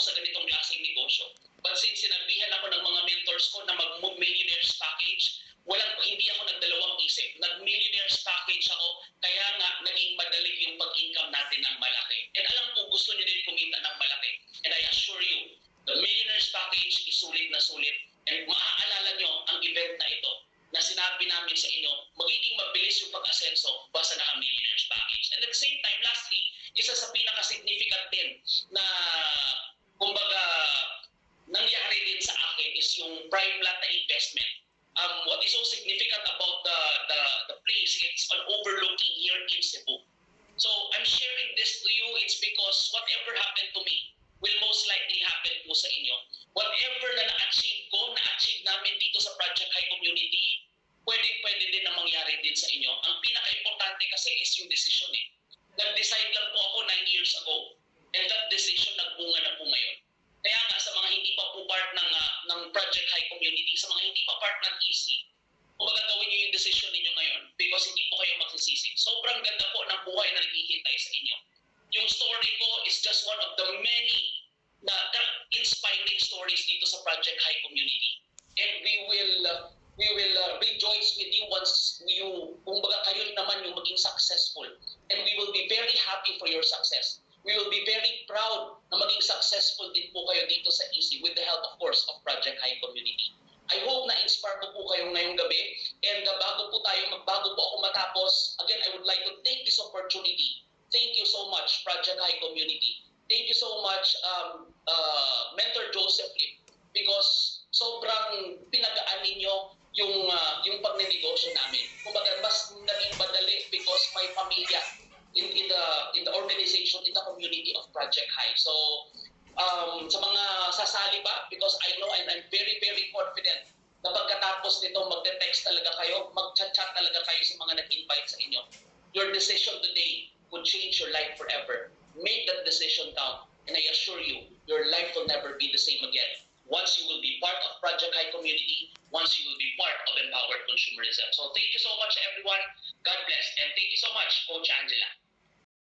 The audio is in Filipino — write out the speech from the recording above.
sa ganitong klaseng negosyo. But since sinabihan ako ng mga mentors ko na mag-millionaires package, hindi ako nagdalawang isip. Nag-millionaires package ako, kaya nga naging madali yung pag-income natin ng malaki. And alam ko, gusto niyo din kumita ng malaki. And I assure you, the millionaires package is sulit na sulit. And maaalala nyo ang event na ito na sinabi namin sa inyo, magiging mabilis yung pag-asenso basta naka-millionaires package. And at the same time, lastly, isa sa pinaka-significant din na kumbaga nangyari din sa akin is yung prime lot na investment. What is so significant about the place, it's an overlooking here in Cebu. So I'm sharing this to you, it's because whatever happened to me will most likely happen po sa inyo. Whatever na na-achieve ko, na-achieve namin dito sa Project High Community, pwede din na mangyari din sa inyo. Ang pinaka-importante kasi is yung decision eh. Nag-decide lang po ako 9 years ago. And that decision nagbunga na po ngayon. Kaya nga sa mga hindi pa po part ng Project High Community, sa mga hindi pa part ng EC, kung magagawin nyo yung decision ninyo ngayon because hindi po kayo magsisisi. Sobrang ganda po ng buhay na naghihintay sa inyo. Yung story ko is just one of the many na inspiring stories dito sa Project High Community. And we will rejoice with you once kumbaga kayo naman yung maging successful. And we will be very happy for your success. We will be very proud na maging successful din po kayo dito sa EC with the help, of course, of Project High Community. I hope na-inspire ko po kayo ngayong gabi. And bago po ako matapos, again, I would like to take this opportunity. Thank you so much, Project High Community. Thank you so much, Mentor Joseph Lim, because sobrang pinagaan ninyo yung pagnenegosyo namin. Kumbaga, mas naging madali because may pamilya in the organization, in the community of Project High. So, sa mga sasali ba, because I know and I'm very, very confident na pagkatapos nito, magte-text talaga kayo, mag-chat-chat talaga kayo sa mga nag-invite sa inyo. Your decision today could change your life forever. Make that decision count, and I assure you, your life will never be the same again. Once you will be part of Project High Community, once you will be part of Empowered Consumerism. So thank you so much, everyone. God bless, and thank you so much, Coach Angela.